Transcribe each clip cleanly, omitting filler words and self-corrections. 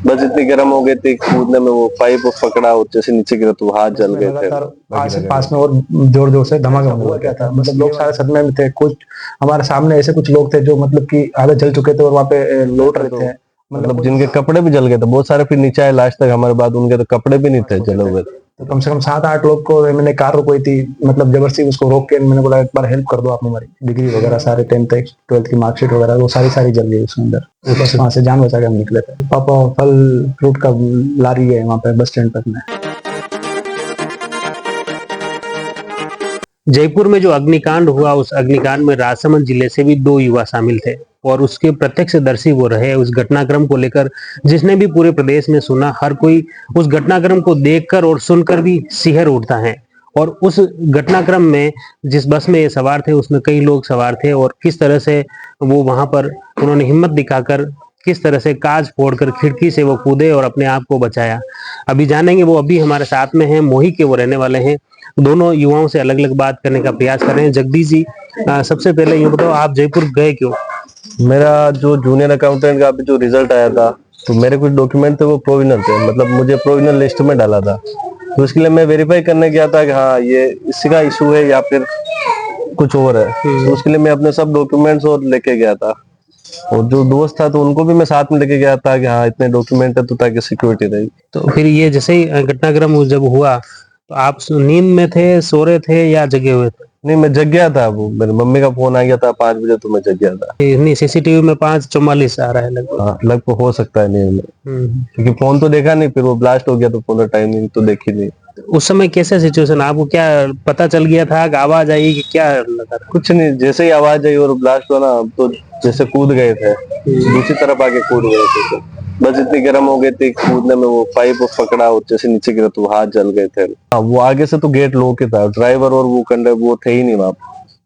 बस इतनी गर्म हो गई थी कूदने में, वो पाइप पकड़ा और जैसे नीचे गिरा तो हाथ जल गए थे। आस पास में और जोर जोर से धमाका हुआ क्या था, मतलब लोग सारे सदमे में थे। कुछ हमारे सामने ऐसे कुछ लोग थे जो मतलब कि आधे जल चुके थे और वहाँ पे लौट रहे थे, मतलब जिनके कपड़े भी जल गए थे बहुत सारे, फिर नीचे आए लास्ट तक हमारे बाद, उनके तो कपड़े भी नहीं थे, जले हुए थे। तो कम से कम 7-8 लोग को मैंने कार रोकी थी, मतलब जबरदस्ती उसको रोक के मैंने बोला एक बार हेल्प कर दो आप हमारी। डिग्री वगैरह सारे 10th 12th की मार्कशीट वगैरह वो सारी जल गई उसके अंदर। बस वहां से जान बचा के हम निकले थे। पापा फल फ्रूट का लारी है वहाँ पे बस स्टैंड तक में। जयपुर में जो अग्निकांड हुआ, उस अग्निकांड में राजसमंद जिले से भी 2 युवा शामिल थे और उसके प्रत्यक्षदर्शी वो रहे। उस घटनाक्रम को लेकर जिसने भी पूरे प्रदेश में सुना, हर कोई उस घटनाक्रम को देखकर और सुनकर भी सिहर उठता है। और उस घटनाक्रम में जिस बस में ये सवार थे उसमें कई लोग सवार थे और किस तरह से वो वहां पर उन्होंने हिम्मत दिखाकर किस तरह से कांच फोड़कर खिड़की से वो कूदे और अपने आप को बचाया। अभी जानेंगे, वो अभी हमारे साथ में हैं, मोही के वो रहने वाले हैं। दोनों युवाओं से अलग अलग बात करने का प्रयास कर रहे हैं। जगदीश जी, सबसे पहले ये बताओ, आप जयपुर गए क्यों? मेरा जो जूनियर अकाउंटेंट का अभी जो रिजल्ट आया था, तो मेरे कुछ डॉक्यूमेंट थे वो प्रोविजनल थे, मतलब मुझे प्रोविजनल लिस्ट में डाला था। तो उसके लिए मैं वेरीफाई करने गया था कि हाँ ये इसी का इशू है या फिर कुछ और है। तो उसके लिए मैं अपने सब डॉक्यूमेंट्स और लेके गया था, और जो दोस्त था तो उनको भी मैं साथ में लेके गया था कि हाँ इतने डॉक्यूमेंट है, तो ताकि सिक्योरिटी रही। तो फिर ये जैसे ही घटनाक्रम जब हुआ तो आप नींद में थे, सो रहे थे या जगे हुए थे? नहीं, मैं जग गया था। वो मेरी मम्मी का फोन आ गया था 5 बजे, तो मैं जग गया था। नहीं, सीसीटीवी में 5:44 आ रहा है लगभग। हाँ, लगभग हो सकता है नींद में, क्योंकि फोन तो देखा नहीं, फिर वो ब्लास्ट हो गया तो फोन टाइमिंग तो देखी नहीं। उस समय कैसे सिचुएशन, आपको क्या पता चल गया था कि आवाज आई कि क्या लगा था? कुछ नहीं, जैसे ही आवाज आई और ब्लास्ट हुआ ना, तो जैसे कूद गए थे, दूसरी तरफ आके कूद गए थे। तो बस इतनी गर्म हो गई थी कूदने में, वो पाइप पकड़ा और जैसे नीचे गिरा तो हाथ जल गए थे। हाँ, वो आगे से तो गेट लॉक ही था, ड्राइवर और वो कंडक्टर वो थे ही नहीं वहां।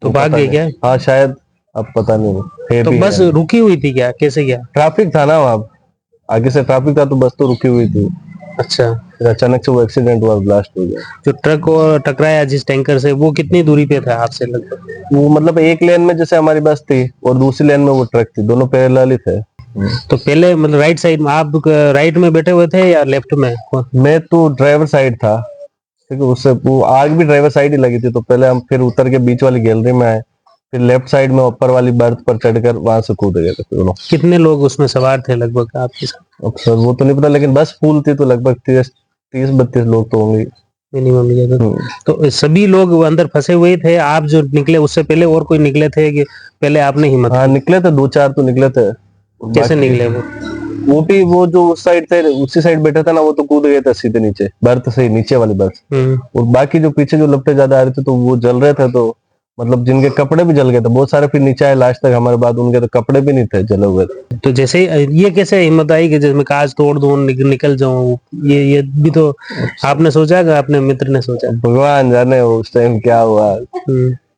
तो भाग गए क्या? हाँ शायद, अब पता नहीं थे तो भी बस रुकी हुई थी क्या, कैसे क्या? ट्रैफिक था ना वहाँ, आगे से ट्रैफिक था तो बस तो रुकी हुई थी। अच्छा, फिर अचानक से वो एक्सीडेंट हुआ, ब्लास्ट हो गया। जो ट्रक और टकराया जिस टैंकर से, वो कितनी दूरी पे था आपसे लगभग? वो मतलब एक लेन में जैसे हमारी बस थी और दूसरी लेन में वो ट्रक थी, दोनों पैरेलल ही थे। तो पहले मतलब राइट साइड में, आप राइट में बैठे हुए थे या लेफ्ट में? मैं तो ड्राइवर साइड था, ठीक है। उससे वो आग भी ड्राइवर साइड ही लगी थी, तो पहले हम फिर उतर के बीच वाली गैलरी में आए, फिर लेफ्ट साइड में ऊपर वाली बर्थ पर चढ़कर वहां से कूद गए थे दोनों। कितने लोग उसमें सवार थे लगभग आपके साथ? अब सर वो तो नहीं पता, लेकिन बस फुल थी तो लगभग 30-32 लोग तो होंगे मिनिमम ये तो सभी लोग अंदर फंसे हुए थे। आप जो निकले उससे पहले और कोई निकले थे कि पहले आपने हिम्मत? हाँ निकले थे, 2-4 तो निकले थे। कैसे निकले वो भी वो जो उस साइड थे, उसी साइड बैठे थे ना, वो तो कूद गए थे सीधे नीचे, बर्थ से नीचे वाली बर्थ। और बाकी जो पीछे जो लपटे ज्यादा आ रहे थे तो वो जल रहे थे, तो मतलब जिनके कपड़े भी जल गए थे बहुत सारे, फिर नीचे आए लास्ट तक हमारे बाद, उनके तो कपड़े भी नहीं थे, जले हुए थे। तो जैसे ये कैसे हिम्मत आई कि जिसमें कांच तोड़ दूं, निकल जाऊं? ये भी तो आपने सोचा कि अपने मित्र ने सोचा? भगवान जाने उस टाइम क्या हुआ।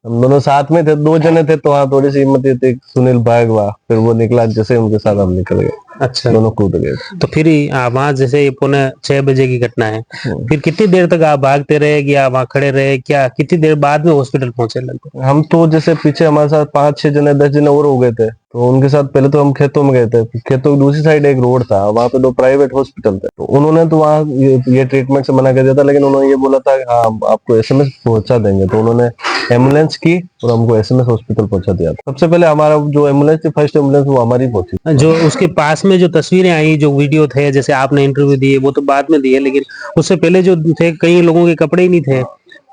हम दोनों साथ में थे, 2 जने थे, तो हाँ थोड़ी सी हिम्मत थी। सुनील भाग हुआ, फिर वो निकला, जैसे उनके साथ हम निकल गए। अच्छा, दोनों कूद गए। तो फिर वहां जैसे ये 5:45 बजे की घटना है, फिर कितनी देर तक आप भागते रहे कि आप वहां खड़े रहे? क्या कितनी देर बाद में हॉस्पिटल पहुंचे लगभग? हम तो जैसे पीछे हमारे साथ 5-6 जने 10 जने और हो गए थे, तो उनके साथ पहले तो हम खेतों में गए थे। खेतों की दूसरी साइड एक रोड था, वहां पे 2 प्राइवेट हॉस्पिटल थे, तो उन्होंने तो वहाँ ये ट्रीटमेंट से मना कर दिया था, लेकिन उन्होंने ये बोला था हाँ आपको एसएमएस पहुंचा देंगे। तो उन्होंने एम्बुलेंस की और हमको एसएमएस हॉस्पिटल पहुंचा दिया। सबसे पहले हमारा जो एम्बुलेंस थी, फर्स्ट एम्बुलेंस, वो हमारी पहुंची। जो उसके पास में जो तस्वीरें आई, जो वीडियो थे, जैसे आपने इंटरव्यू दिए वो तो बाद में दिए, लेकिन उससे पहले जो थे कई लोगों के कपड़े ही नहीं थे।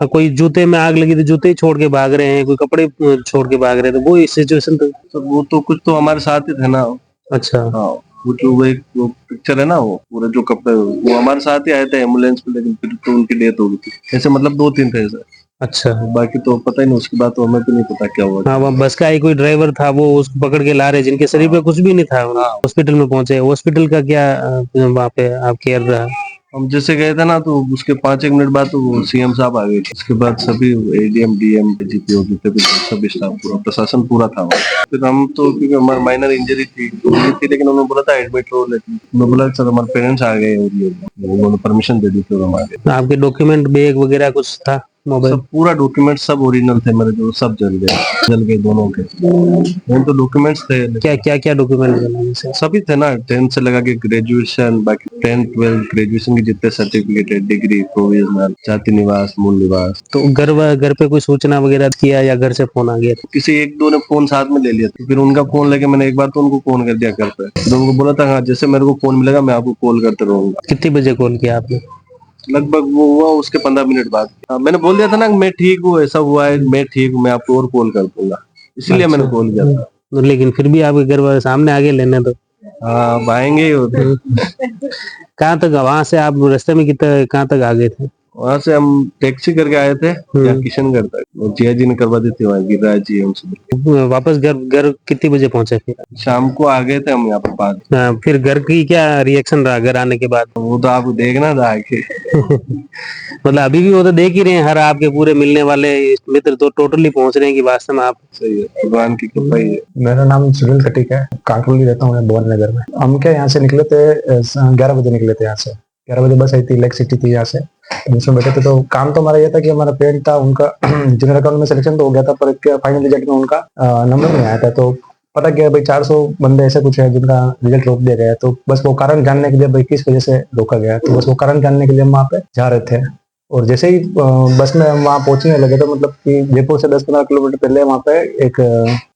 कोई जूते में आग लगी तो जूते ही छोड़ के भाग रहे हैं, कोई कपड़े छोड़ के भाग रहे थे। वो सिचुएशन तो वो तो कुछ तो हमारे साथ ही थे ना। अच्छा, हाँ, वो जो वो पिक्चर है ना, वो पूरे जो कपड़े वो हमारे साथ ही आए थे एम्बुलेंस में, लेकिन फिर तो उनकी डेथ हो गई थी। ऐसे मतलब 2-3 थे सर। अच्छा, बाकी तो पता ही नहीं, उसके बाद तो हमें भी नहीं पता क्या हुआ। हाँ, वहाँ बस का ही कोई ड्राइवर था, वो उसको पकड़ के ला रहे, जिनके शरीर पे कुछ भी नहीं था। हॉस्पिटल में पहुंचे, हॉस्पिटल का क्या वहाँ पे आप केयर रहा? हम जैसे गए थे ना, तो उसके 5-1 मिनट बाद तो वो सीएम साहब आ गए थे। उसके बाद सभी एडीएम डीएम जीपीओ जितने भी सभी स्टाफ, पूरा प्रशासन पूरा था। फिर हम तो क्योंकि हमारी माइनर इंजरी थी लेकिन उन्होंने बोला था एडमिट हो, लेकिन मैं बोला सर हमारे पेरेंट्स आ गए, और उन्होंने परमिशन दे दी, फिर हम आ गए। आपके डॉक्यूमेंट बैग वगैरह कुछ था? मोबाइल? सब पूरा डॉक्यूमेंट सब ओरिजिनल थे मेरे, जो सब जल गए दोनों के। वो तो डॉक्यूमेंट्स थे, क्या क्या क्या डॉक्यूमेंट बना जैसे? सभी थे ना, 10th से लगा के ग्रेजुएशन, बाकी 10th 12th ग्रेजुएशन के जितने सर्टिफिकेट है, डिग्री, प्रोविजनल, जाति निवास, मूल निवास। तो घर पे कोई सूचना वगैरह किया या घर से फोन आ गया था? किसी एक दो ने फोन साथ में ले लिया था, फिर उनका फोन लेके मैंने एक बार तो उनको फोन कर दिया घर पे, फिर उनको बोला था हाँ जैसे मेरे को फोन मिलेगा मैं आपको कॉल करते रहूंगा। कितने बजे कॉल किया आपने? लगभग वो हुआ उसके 15 मिनट बाद। हाँ, मैंने बोल दिया था ना मैं ठीक हूँ, ऐसा हुआ है, मैं ठीक हूँ, मैं आपको और कॉल कर दूंगा, इसलिए मैंने कॉल किया था। तो लेकिन फिर भी आपके घर वाले सामने आगे लेने तो हाँ अब आएंगे ही होते। कहाँ तक, वहां से आप रास्ते में कितना कहाँ तक आ गए थे? वहां से हम टैक्सी करके आए थे यहाँ किशनगढ़ तक, और जिया जी ने करवा दी थी वहाँ, गिरिराज जी हमसे। वापस घर घर कितने बजे पहुंचे फिर? शाम को आ गए थे हम यहाँ पर पास। फिर घर की क्या रिएक्शन रहा घर आने के बाद? वो तो आपको देखना था आके। मतलब अभी भी वो तो देख ही रहे हैं, हर आपके पूरे मिलने वाले मित्र तो टोटली पहुंच रहे हैं कि वास्तव में आप। सही है, भगवान की कृपा ही है। मेरा नाम सुनील खटीक है, कांकरोली रहता हूँ मैं, भुवन नगर में। हम क्या यहाँ से निकले थे 11 बजे निकले थे यहाँ से। 11 बजे बस आई थी, लेक सिटी थी यहाँ से, तो उसमें बैठे थे। तो काम तो हमारा ये था कि हमारा पेरेंट था, उनका जूनियर अकाउंट में सिलेक्शन तो हो गया था, पर फाइनल रिजल्ट में उनका नंबर नहीं आया था। तो पता क्या भाई 400 बंदे ऐसे कुछ है जिनका रिजल्ट रोक दिया गया है। तो बस वो कारण जानने के लिए भाई किस वजह से रोका गया है, तो बस वो कारण जानने के लिए हम वहाँ पे जा रहे थे। और जैसे ही बस में हम वहाँ पहुंचने लगे तो मतलब कि जयपुर से 10-15 किलोमीटर पहले वहाँ पे एक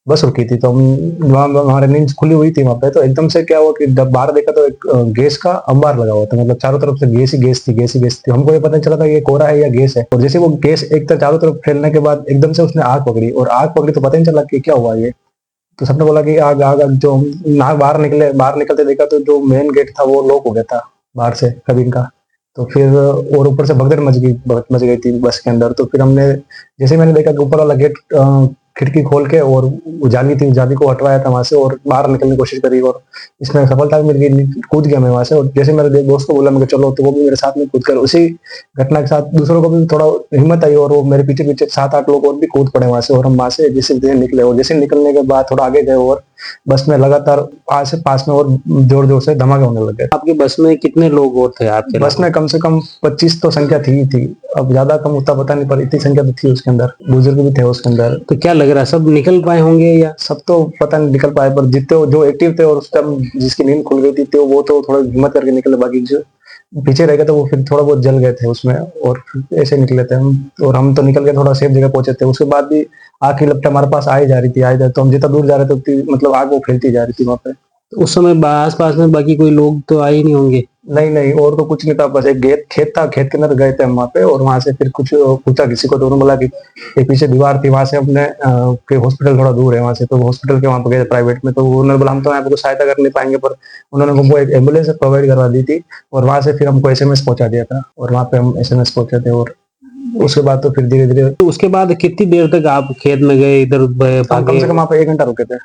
बस रुकी थी। तो हम वहाँ हमारी नींद खुली हुई थी वहाँ पे। तो एकदम से क्या हुआ कि जब बाहर देखा तो एक गैस का अंबार लगा हुआ था, मतलब चारों तरफ से गैस ही गैस थी, गैस ही गैस थी। हमको ये पता नहीं चला था ये कोहरा है या गैस है। और जैसे वो गैस एक तरफ चारों तरफ फैलने के बाद एकदम से उसने आग पकड़ी, और आग पकड़ी तो पता नहीं चला कि क्या हुआ ये। तो सबने बोला कि आग आग आग। जो हम बाहर निकले, बाहर निकलते देखा तो जो मेन गेट था वो लॉक हो गया था बाहर से कैबिन का। तो फिर और ऊपर से भगदड़ मच गई थी बस के अंदर। तो फिर हमने जैसे मैंने देखा कि ऊपर वाला गेट खिड़की खोल के और जाली थी, जाली को हटवाया था वहां से और बाहर निकलने की कोशिश करी, और इसमें सफलता मिल गई, कूद गया मैं वहां से। और जैसे मेरे दोस्त को बोला मैं चलो, तो वो भी मेरे साथ में कूद कर उसी घटना के साथ दूसरों को भी थोड़ा हिम्मत आई, और वो मेरे पीछे पीछे 7-8 लोग और भी कूद पड़े वहां से। और हम वहां से जैसे निकले, और जैसे निकलने के बाद थोड़ा आगे गए और बस में लगातार पास में और जोर जोर से धमाके होने लगे। आपकी बस में कितने लोग और थे आपके? बस में कम से कम 25 तो संख्या थी ही थी, अब ज्यादा कम उतना पता नहीं, पर इतनी संख्या तो थी उसके अंदर। बुजुर्ग भी थे उसके अंदर। तो क्या लग रहा है सब निकल पाए होंगे या? सब तो पता नहीं निकल पाए, पर जितने जो एक्टिव थे और उस टाइम जिसकी नींद खुल गई थी तो वो तो थोड़ा हिम्मत करके निकले, बाकी जो पीछे रह गए तो वो फिर थोड़ा बहुत जल गए थे उसमें, और ऐसे निकले थे हम। और हम तो निकल के थोड़ा सेफ जगह पहुंचे थे। उसके बाद भी आग की लपटें हमारे पास आई जा रही थी, तो हम जितना दूर जा रहे थे उतनी मतलब आग वो फैलती जा रही थी वहां पे। तो उस समय आस पास में बाकी कोई लोग तो आए ही नहीं होंगे? नहीं, और तो कुछ नहीं था, बस एक खेत था, खेत के अंदर गए थे हम वहाँ पे। और वहां से फिर कुछ पूछा किसी को, तो उन्होंने बोला कि एक पीछे दीवार थी, वहां से अपने के हॉस्पिटल थोड़ा दूर है वहां से, तो हॉस्पिटल के वहां पे गए प्राइवेट में। तो उन्होंने बोला हम तो यहाँ पे कुछ सहायता कर नहीं पाएंगे, पर उन्होंने हमको एक एम्बुलेंस प्रोवाइड करवा दी थी। और वहां से फिर हमको SMS पहुंचा दिया था, और वहां पे हम SMS पहुंचे थे। और उसके बाद तो फिर धीरे धीरे तो उसके बाद कितनी देर तक आप खेत में गए, इधर कम से कम वहाँ पे 1 घंटा रुके थे,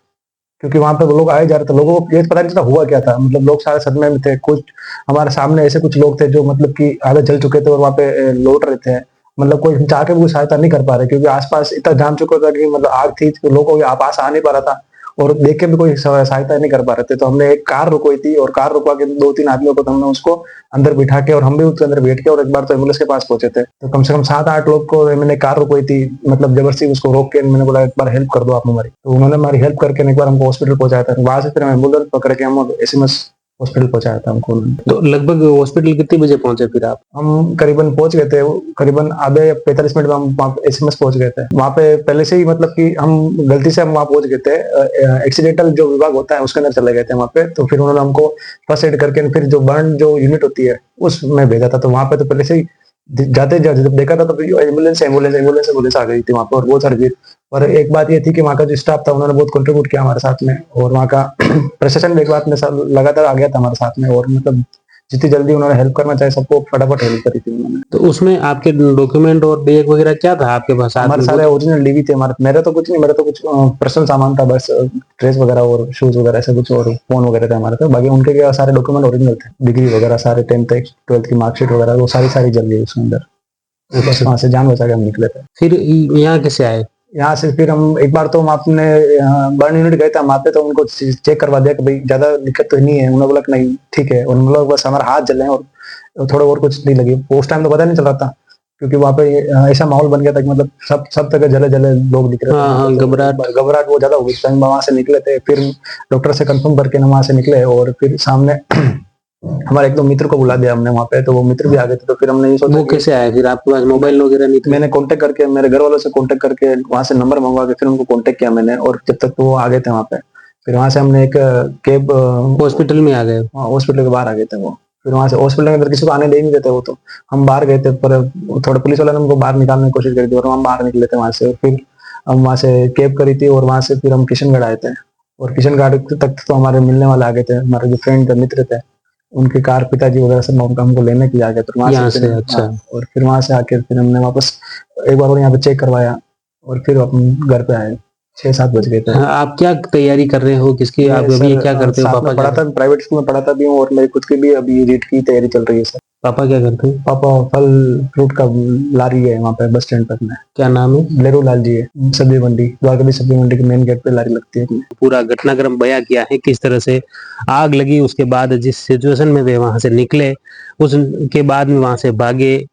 क्योंकि वहां पे लोग आए जा रहे थे। लोगों को ये पता नहीं चला हुआ क्या था, मतलब लोग सारे सदमे में थे। कुछ हमारे सामने ऐसे कुछ लोग थे जो मतलब कि आधे जल चुके थे और वहां पे लौट रहे थे। मतलब कोई चाह के भी कोई सहायता नहीं कर पा रहे, क्योंकि आसपास इतना जाम चुका था कि मतलब आग थी, तो लोगों के पास आ नहीं पा रहा था, और देख के भी कोई सहायता नहीं कर पा रहे थे। तो हमने एक कार रुकवाई थी, और कार रुकवा के 2-3 आदमियों को तो हमने उसको अंदर बिठा के, और हम भी उसके अंदर बैठ के, और एक बार तो एम्बुलेंस के पास पहुंचे थे। तो कम से कम 7-8 लोग को मैंने कार रुकवाई थी, मतलब जबरदस्ती उसको रोक के मैंने बोला एक बार हेल्प कर दो आप हमारी। तो उन्होंने हमारी हेल्प करके एक बार हमको हॉस्पिटल पहुंचाया था। वहां से फिर हम एम्बुलेंस पकड़ के हम SMS हॉस्पिटल पहुंचाया था हमको। तो लगभग हॉस्पिटल कितने बजे पहुंचे फिर आप? हम करीबन पहुंच गए थे, करीबन आधे या 45 मिनट में हम वहाँ SMS पहुंच गए थे। वहाँ पे पहले से ही मतलब कि हम गलती से हम वहाँ पहुंच गए थे, एक्सीडेंटल जो विभाग होता है उसके अंदर चले गए थे वहाँ पे। तो फिर उन्होंने हमको फर्स्ट एड करके फिर जो बर्न जो यूनिट होती है उसमें भेजा था। तो वहाँ पे तो पहले से ही जाते जब देखा था तो एम्बुलेंस आ गई थी वहाँ पर, और बहुत सारी भीड़। और एक बात ये थी कि वहाँ का जो स्टाफ था उन्होंने बहुत कंट्रीब्यूट किया हमारे साथ में, और वहाँ का प्रशासन भी एक बात में लगातार आ गया था हमारे साथ में, और मतलब जितनी जल्दी उन्होंने हेल्प करना चाहे सबको फटाफट हेल्प करी थी उन्होंने। तो उसमें आपके डॉक्यूमेंट और बैग वगैरह क्या था आपके पास? हमारे सारे ओरिजिनल डीवी थे हमारे। मेरा तो कुछ नहीं, मेरा तो कुछ पर्सनल सामान था, बस ड्रेस वगैरह और शूज वगैरह ऐसे कुछ, और फोन वगैरह थे हमारे पे। बाकी उनके क्या सारे डॉक्यूमेंट ओरिजिनल थे, डिग्री वगैरह सारे 10th 12th की मार्कशीट वगैरह वो सारी जल गई उसके अंदर। बस वहां से जान बचा के हम निकले थे। फिर यहाँ कैसे आए? यहाँ से फिर हम एक बार तो हम अपने बर्न यूनिट गए थे वहाँ पे, तो उनको चेक करवा दिया कि भाई ज्यादा दिक्कत तो नहीं है। उन्होंने बोला कि नहीं ठीक है, और हम लोग बस हमारे हाथ जल रहे हैं और थोड़ा और कुछ नहीं लगी। उस टाइम तो पता नहीं चल रहा था, क्योंकि वहाँ पे ऐसा माहौल बन गया था कि मतलब सब तरह जले जले लोग दिख रहे थे। हाँ, हाँ, घबराहट वो ज्यादा हो गई। तो हम वहां से निकले थे, फिर डॉक्टर से कंफर्म करके हम वहां से निकले, और फिर सामने हमारे एक दो मित्र को बुला दिया हमने वहाँ पे, तो वो मित्र भी आ गए थे। तो फिर हमने ये सोचा वो कि कैसे आया फिर? आपके पास मोबाइल वगैरह नहीं था? मैंने कांटेक्ट करके, मेरे घर वालों से कांटेक्ट करके वहां से नंबर मंगवा के फिर उनको कांटेक्ट किया मैंने, और जब तक वो आ गए थे वहां पे, फिर वहां से हमने एक कैब, हॉस्पिटल में आ गए? हॉस्पिटल के बाहर आ गए थे वो। फिर वहां से हॉस्पिटल के अंदर किसी को आने दे नहीं देते वो, तो हम बाहर गए थे, पर थोड़े पुलिस वालों ने हमको बाहर निकालने की कोशिश करी थी, और हम बाहर निकले थे वहां से। फिर हम वहां से कैब करी थी, और वहां से फिर हम किशनगढ़ आए थे। और किशनगढ़ तक तो हमारे मिलने वाले आ गए थे, हमारे जो फ्रेंड थे, मित्र थे, उनकी कार, पिताजी वगैरह सब हमको लेने के लिए आ गए। तो वहां यहाँ से से? फिर अच्छा। और फिर वहां से आके फिर हमने वापस एक बार और यहाँ पे चेक करवाया, और फिर अपन घर पे आए। 6-7 बज गए थे। हाँ, आप क्या तैयारी कर रहे हो? किसकी? मैं आप अभी सर क्या करते हो? साथ पापा में क्या पढ़ा था, करते प्राइवेट स्कूल में पढ़ाता भी हूँ, और मेरी खुद की भी अभी रीट की तैयारी चल रही है सर। पापा क्या करते हैं? पापा फल फ्रूट का लारी है वहाँ पे बस स्टैंड पर में। क्या नाम है? लेरू लाल जी है। सब्जी मंडी, द्वारका सब्जी मंडी के मेन गेट पे लारी लगती है अपनी। पूरा घटनाक्रम बयां किया है, किस तरह से आग लगी, उसके बाद जिस सिचुएशन में वे वहां से निकले, उसके बाद में वहां से भागे,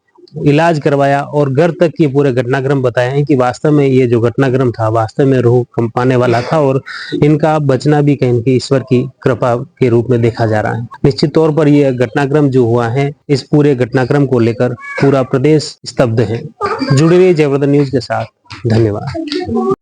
इलाज करवाया, और घर तक ये पूरे घटनाक्रम बताया है कि वास्तव में ये जो घटनाक्रम था वास्तव में रूह कंपाने वाला था, और इनका बचना भी कहीं की ईश्वर की कृपा के रूप में देखा जा रहा है। निश्चित तौर पर यह घटनाक्रम जो हुआ है, इस पूरे घटनाक्रम को लेकर पूरा प्रदेश स्तब्ध है। जुड़े रहिए जयवर्धन न्यूज के साथ। धन्यवाद।